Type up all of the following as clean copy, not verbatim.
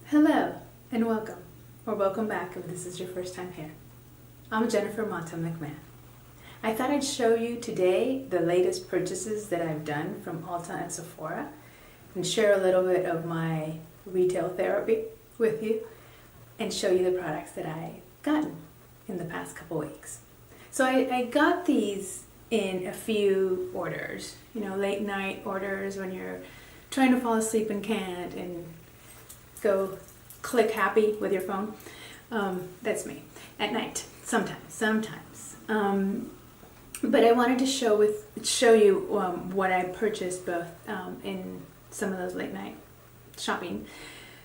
Hello and welcome, or welcome back if this is your first time here. I'm Jennifer Mata-McMahon. I thought I'd show you today the latest purchases that I've done from Ulta and Sephora and share a little bit of my retail therapy with you and show you the products that I've gotten in the past couple weeks. So I got these in a few orders, late night orders when you're trying to fall asleep and can't and go click happy with your phone. That's me at night, sometimes. But I wanted to show you what I purchased both in some of those late night shopping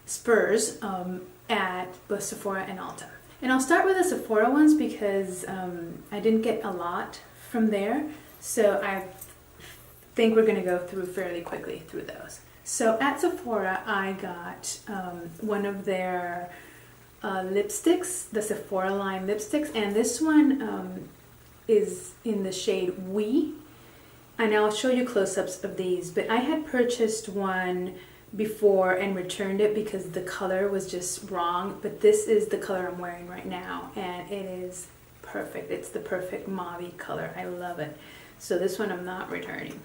spurs at both Sephora and Ulta. And I'll start with the Sephora ones because I didn't get a lot from there, so I think we're going to go through fairly quickly through those. So at Sephora, I got one of their lipsticks, the Sephora line lipsticks, and this one is in the shade We. And I'll show you close-ups of these, but I had purchased one before and returned it because the color was just wrong, but this is the color I'm wearing right now, and it is perfect. It's the perfect mauve color. I love it. So this one I'm not returning.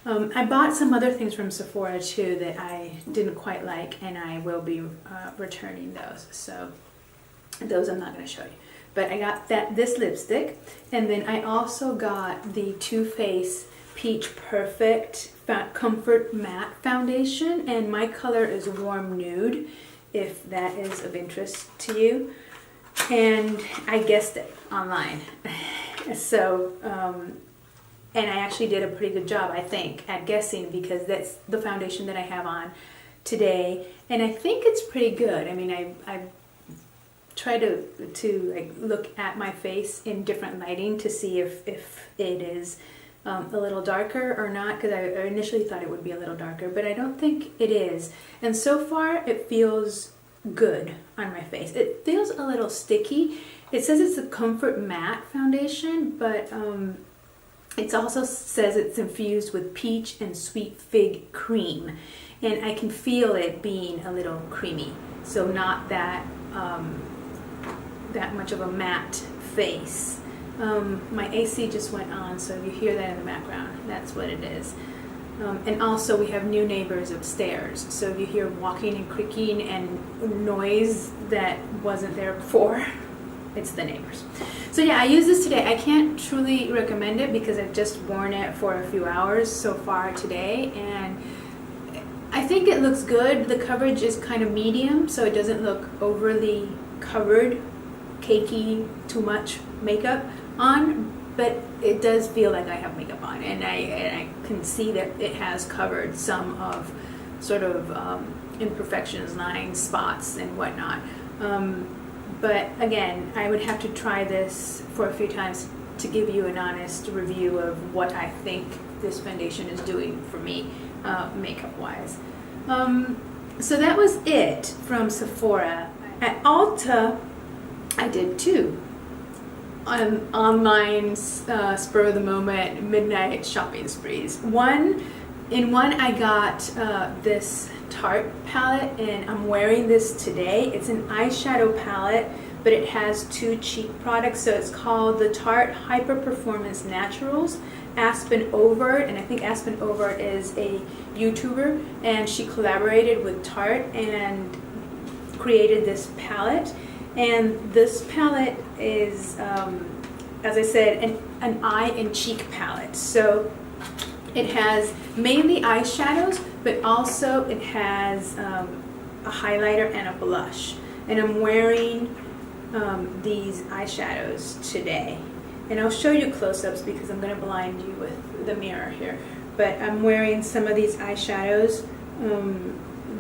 I bought some other things from Sephora too that I didn't quite like, and I will be returning those. So those I'm not going to show you. But I got this lipstick, and then I also got the Too Faced Peach Perfect Comfort Matte Foundation, and my color is Warm Nude, if that is of interest to you. And I guessed it online. So, and I actually did a pretty good job, I think, at guessing, because that's the foundation that I have on today, and I think it's pretty good. I mean, I try to like look at my face in different lighting to see if it is a little darker or not, because I initially thought it would be a little darker, but I don't think it is. And so far, it feels good on my face. It feels a little sticky. It says it's a Comfort Matte Foundation, but it also says it's infused with peach and sweet fig cream, and I can feel it being a little creamy, so not that that much of a matte face. My AC just went on, so if you hear that in the background, that's what it is. And also we have new neighbors upstairs, so if you hear walking and creaking and noise that wasn't there before, it's the neighbors. So yeah, I use this today. I can't truly recommend it because I've just worn it for a few hours so far today, and I think it looks good. The coverage is kind of medium, so it doesn't look overly covered, cakey, too much makeup on, but it does feel like I have makeup on, and I can see that it has covered some of sort of imperfections, lines, spots, and whatnot. But again, I would have to try this for a few times to give you an honest review of what I think this foundation is doing for me, makeup-wise. So that was it from Sephora. At Ulta, I did two online spur of the moment midnight shopping sprees. In one I got this Tarte palette, and I'm wearing this today. It's an eyeshadow palette, but it has two cheek products, so it's called the Tarte Hyper Performance Naturals Aspen Overt, and I think Aspen Overt is a YouTuber, and she collaborated with Tarte and created this palette. And this palette is, as I said, an eye and cheek palette. So it has mainly eyeshadows, but also it has a highlighter and a blush. And I'm wearing these eyeshadows today. And I'll show you close-ups because I'm going to blind you with the mirror here. But I'm wearing some of these eyeshadows.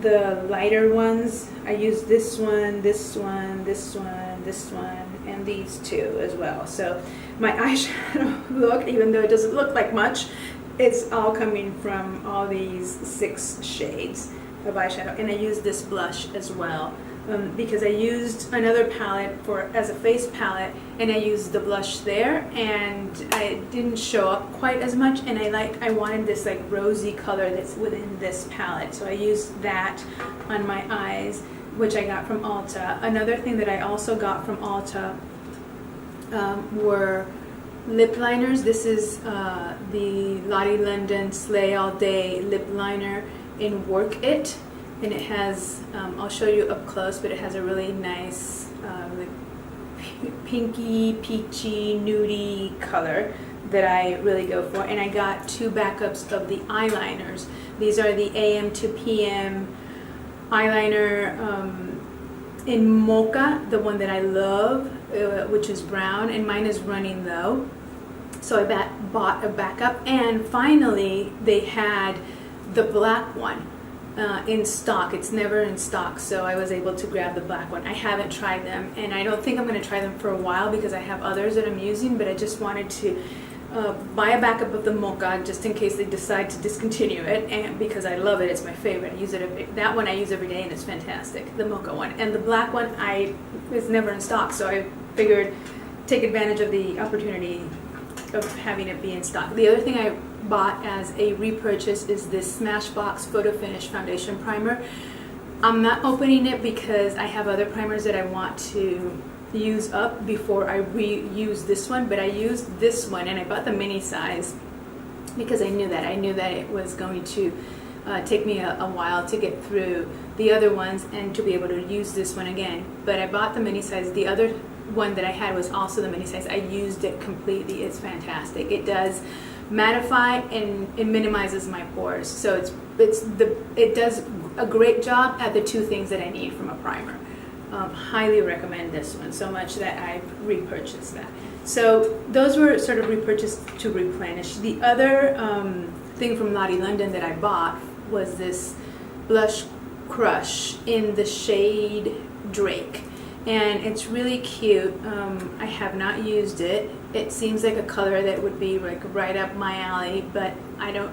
The lighter ones, I use this one, this one, this one, this one, and these two as well. So my eyeshadow look, even though it doesn't look like much, it's all coming from all these 6 shades of eyeshadow. And I use this blush as well. Because I used another palette as a face palette, and I used the blush there, and it didn't show up quite as much, and I wanted this like rosy color that's within this palette, so I used that on my eyes. which I got from Ulta. Another thing that I also got from Ulta were lip liners. This is the Lottie London Slay All Day lip liner in Work It, and it has, I'll show you up close, but it has a really nice like pinky, peachy, nudie color that I really go for. And I got 2 backups of the eyeliners. These are the AM to PM eyeliner in Mocha, the one that I love, which is brown, and mine is running low. So I bought a backup, and finally they had the black one in stock. It's never in stock, so I was able to grab the black one. I haven't tried them, and I don't think I'm going to try them for a while because I have others that I'm using, but I just wanted to buy a backup of the Mocha just in case they decide to discontinue it, and because I love it, it's my favorite. I use it that one I use every day, and it's fantastic, the Mocha one. And the black one is never in stock, so I figured take advantage of the opportunity of having it be in stock. The other thing I bought as a repurchase is this Smashbox Photo Finish Foundation Primer. I'm not opening it because I have other primers that I want to use up before I reuse this one, but I used this one, and I bought the mini size because I knew that it was going to take me a while to get through the other ones and to be able to use this one again. But I bought the mini size. The other one that I had was also the mini size. I used it completely. It's fantastic. It does mattify and it minimizes my pores, so it does a great job at the 2 things that I need from a primer. Highly recommend this one so much that I've repurchased that. So those were sort of repurchased to replenish. The other thing from Lottie London that I bought was this blush crush in the shade Drake, and it's really cute. I have not used it. It seems like a color that would be like right up my alley, but I don't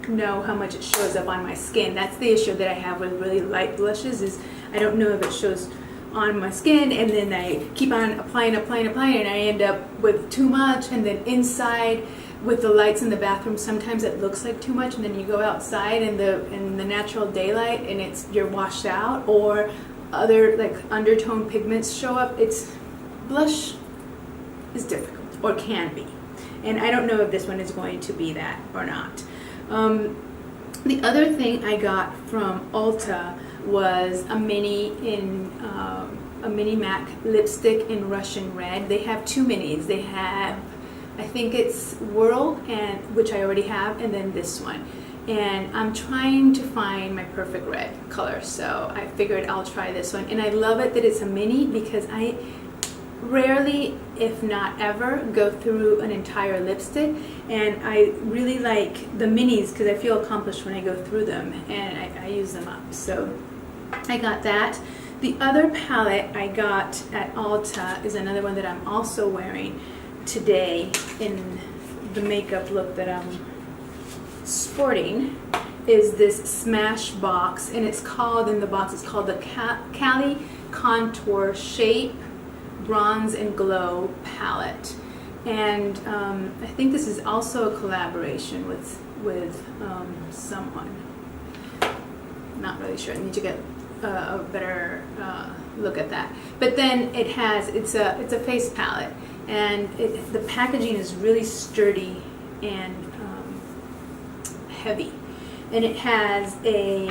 know how much it shows up on my skin. That's the issue that I have with really light blushes, is I don't know if it shows on my skin, and then I keep on applying, and I end up with too much, and then inside with the lights in the bathroom, sometimes it looks like too much, and then you go outside in the natural daylight and you're washed out, or other like undertone pigments show up. Blush is difficult, or can be, and I don't know if this one is going to be that or not. The other thing I got from Ulta was a mini MAC lipstick in Russian Red. They have 2 minis. They have, I think it's Whirl, which I already have, and then this one. And I'm trying to find my perfect red color, so I figured I'll try this one. And I love it that it's a mini because I rarely, if not ever, go through an entire lipstick, and I really like the minis because I feel accomplished when I go through them, and I use them up. So I got that. The other palette I got at Ulta is another one that I'm also wearing today in the makeup look that I'm sporting, is this Smashbox, and it's called, in the box, it's called the Cali Contour Shape Bronze and Glow palette. And I think this is also a collaboration with someone. Not really sure. I need to get a better look at that. But then it's a face palette, and the packaging is really sturdy and heavy, and it has a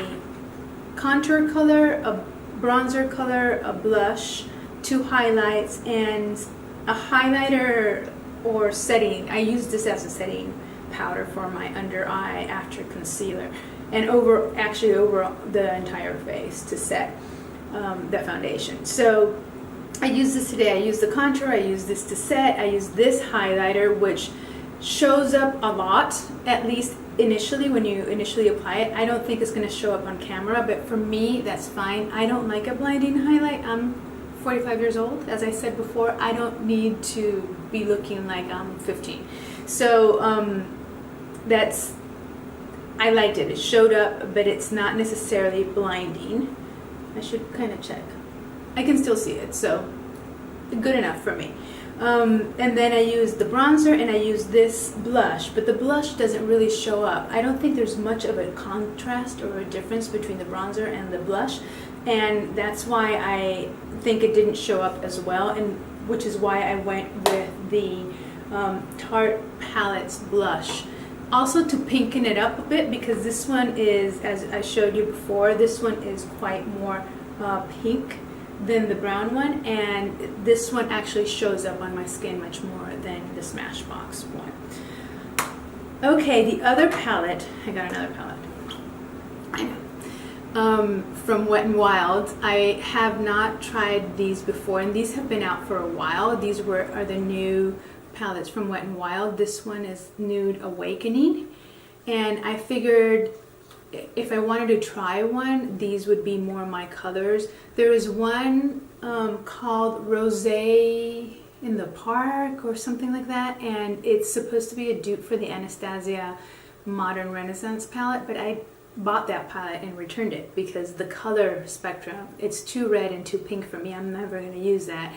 contour color, a bronzer color, a blush, 2 highlights, and a highlighter or setting. I use this as a setting powder for my under eye after concealer, and over the entire face to set the foundation. So I use this today. I use the contour, I use this to set, I use this highlighter, which shows up a lot, at least initially when you initially apply it. I don't think it's going to show up on camera, but for me that's fine. I don't like a blinding highlight. I'm 45 years old, as I said before. I don't need to be looking like I'm 15. So I liked it. It showed up, but it's not necessarily blinding. I should kind of check. I can still see it, so good enough for me. And then I used the bronzer and I used this blush, but the blush doesn't really show up. I don't think there's much of a contrast or a difference between the bronzer and the blush, and that's why I think it didn't show up as well, and which is why I went with the Tarte Palettes blush. Also to pinken it up a bit, because this one is, as I showed you before, this one is quite more pink than the brown one, and this one actually shows up on my skin much more than the Smashbox one. Okay, the other palette, I got another palette. I know. From Wet n Wild. I have not tried these before, and these have been out for a while. These are the new palettes from Wet n Wild. This one is Nude Awakening, and I figured if I wanted to try one, these would be more my colors. There is one called Rosé in the Park or something like that, and it's supposed to be a dupe for the Anastasia Modern Renaissance palette, but I bought that palette and returned it because the color spectrum, it's too red and too pink for me. I'm never going to use that,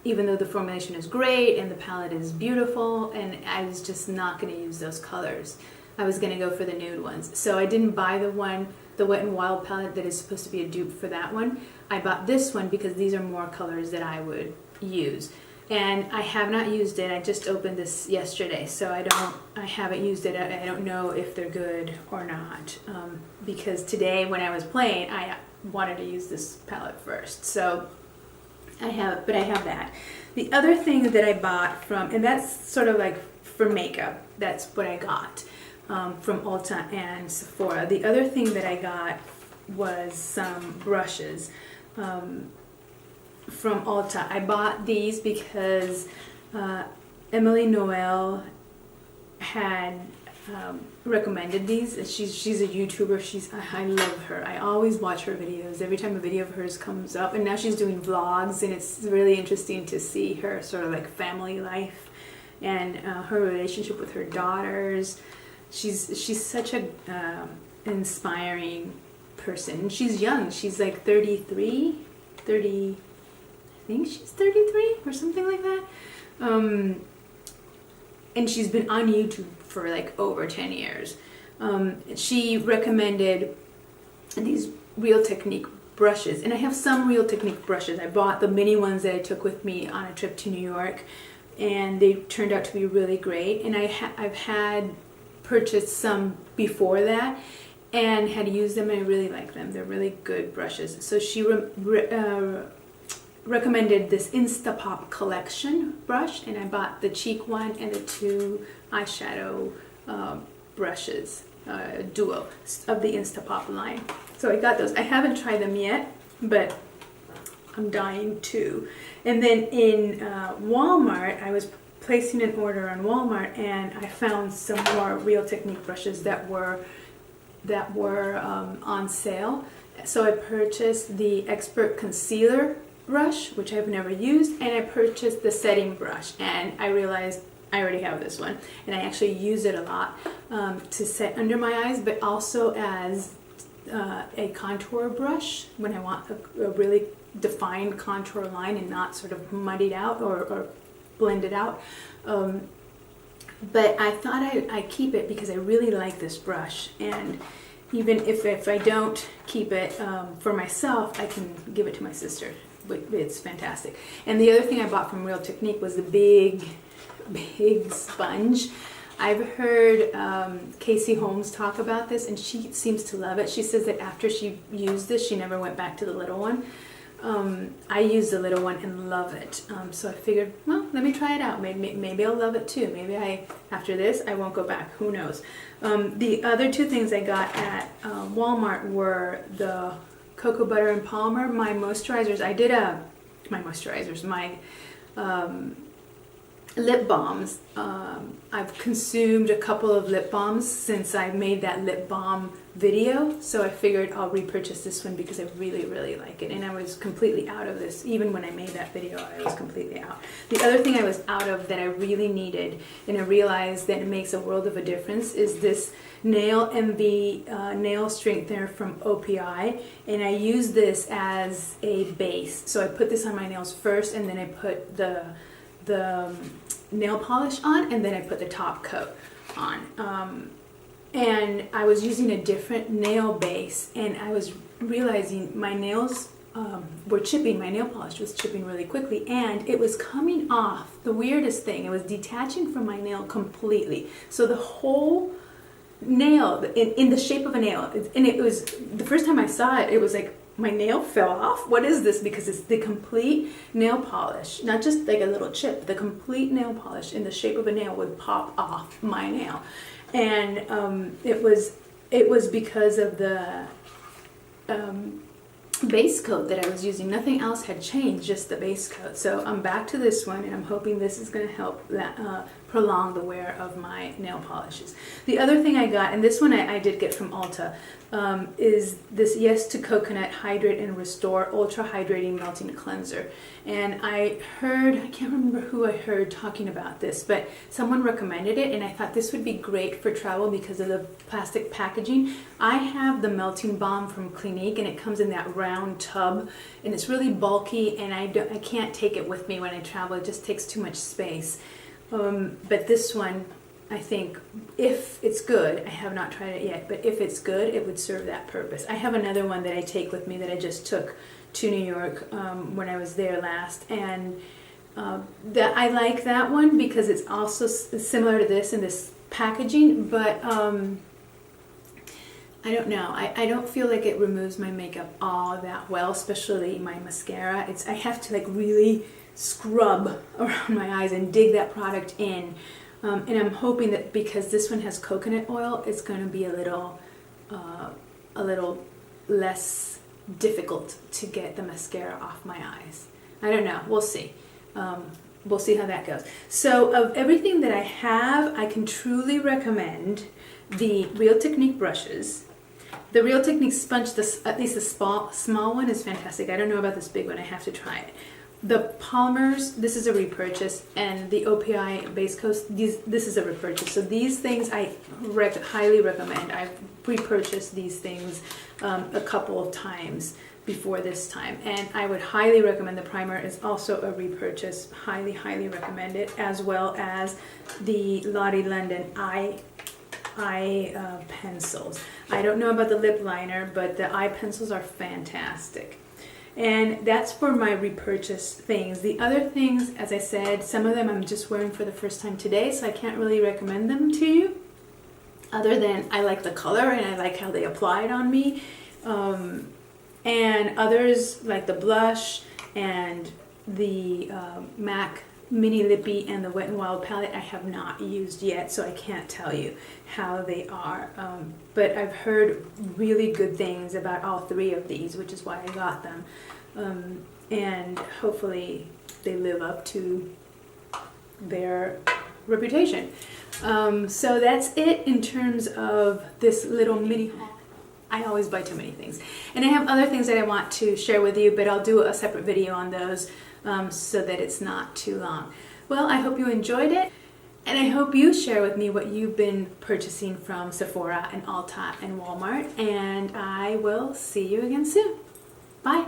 even though the formulation is great and the palette is beautiful, and I was just not going to use those colors. I was going to go for the nude ones. So I didn't buy the Wet n Wild palette that is supposed to be a dupe for that one. I bought this one because these are more colors that I would use. And I have not used it. I just opened this yesterday, so I haven't used it. I don't know if they're good or not. Because today when I was playing, I wanted to use this palette first. So I have that. The other thing that I bought from, and that's sort of like for makeup, that's what I got. From Ulta and Sephora. The other thing that I got was some brushes from Ulta. I bought these because Emily Noel had recommended these. She's a YouTuber. I love her. I always watch her videos. Every time a video of hers comes up, and now she's doing vlogs, and it's really interesting to see her sort of like family life and her relationship with her daughters. She's such a inspiring person. She's young. She's like 33, I think she's 33 or something like that. And she's been on YouTube for like over 10 years. She recommended these Real Technique brushes, and I have some Real Technique brushes. I bought the mini ones that I took with me on a trip to New York, and they turned out to be really great. And I've had purchased some before that and had used them, and I really like them. They're really good brushes. So she recommended this Instapop collection brush, and I bought the cheek one and the two eyeshadow brushes, duo of the Instapop line. So I got those. I haven't tried them yet, but I'm dying to. And then in Walmart, I was placing an order on Walmart, and I found some more Real Technique brushes that were on sale. So I purchased the Expert Concealer brush, which I've never used, and I purchased the setting brush, and I realized I already have this one, and I actually use it a lot to set under my eyes, but also as a contour brush when I want a really defined contour line and not sort of muddied out or blended out. But I thought I'd keep it because I really like this brush, and even if I don't keep it for myself, I can give it to my sister. It's fantastic. And the other thing I bought from Real Technique was the big sponge. I've heard Casey Holmes talk about this, and she seems to love it. She says that after she used this, she never went back to the little one. I use the little one and love it. So I figured, well, let me try it out. Maybe I'll love it too. Maybe after this, I won't go back. Who knows? The other two things I got at Walmart were the Cocoa Butter and Polymer, my moisturizers. My lip balms. I've consumed a couple of lip balms since I made that lip balm video, so I figured I'll repurchase this one because I really, really like it. And I was completely out of this. Even when I made that video, I was completely out. The other thing I was out of that I really needed, and I realized that it makes a world of a difference, is this Nail MV nail strengthener from OPI, and I use this as a base. So I put this on my nails first, and then I put the the nail polish on, and then I put the top coat on. And I was using a different nail base, and I was realizing my nails were chipping. My nail polish was chipping really quickly, and it was coming off. The weirdest thing, it was detaching from my nail completely. So the whole nail, in the shape of a nail, and it was, the first time I saw it, it was like, my nail fell off. What is this? Because it's the complete nail polish, not just like a little chip. The complete nail polish in the shape of a nail would pop off my nail, and it was because of the base coat that I was using. Nothing else had changed, just the base coat. So I'm back to this one, and I'm hoping this is going to help prolong the wear of my nail polishes. The other thing I got, and this one I did get from Ulta, is this Yes to Coconut Hydrate and Restore Ultra Hydrating Melting Cleanser. And I can't remember who I heard talking about this, but someone recommended it, and I thought this would be great for travel because of the plastic packaging. I have the Melting Balm from Clinique, and it comes in that round tub, and it's really bulky, and I can't take it with me when I travel. It just takes too much space. But this one, I think, if it's good, I have not tried it yet, but if it's good, it would serve that purpose. I have another one that I take with me that I just took to New York when I was there last, and I like that one because it's also similar to this in this packaging, but I don't know. I don't feel like it removes my makeup all that well, especially my mascara. I have to like really scrub around my eyes and dig that product in. And I'm hoping that because this one has coconut oil, it's going to be a little less difficult to get the mascara off my eyes. I don't know. We'll see. We'll see how that goes. So of everything that I have, I can truly recommend the Real Technique brushes. The Real Technique sponge, at least the small one, is fantastic. I don't know about this big one. I have to try it. The polymers, this is a repurchase, and the OPI base coat, this is a repurchase. So these things I highly recommend. I've repurchased these things a couple of times before this time, and I would highly recommend. The primer is also a repurchase. Highly, highly recommend it, as well as the Lottie London eye pencils. I don't know about the lip liner, but the eye pencils are fantastic. And that's for my repurchase things. The other things, as I said, some of them I'm just wearing for the first time today, so I can't really recommend them to you. Other than I like the color and I like how they applied on me. And others like the blush and the MAC Mini Lippy and the Wet n Wild palette I have not used yet, so I can't tell you how they are. But I've heard really good things about all three of these, which is why I got them. And hopefully they live up to their reputation. So that's it in terms of this little mini haul. I always buy too many things. And I have other things that I want to share with you, but I'll do a separate video on those so that it's not too long. Well, I hope you enjoyed it, and I hope you share with me what you've been purchasing from Sephora and Ulta and Walmart, and I will see you again soon. Bye.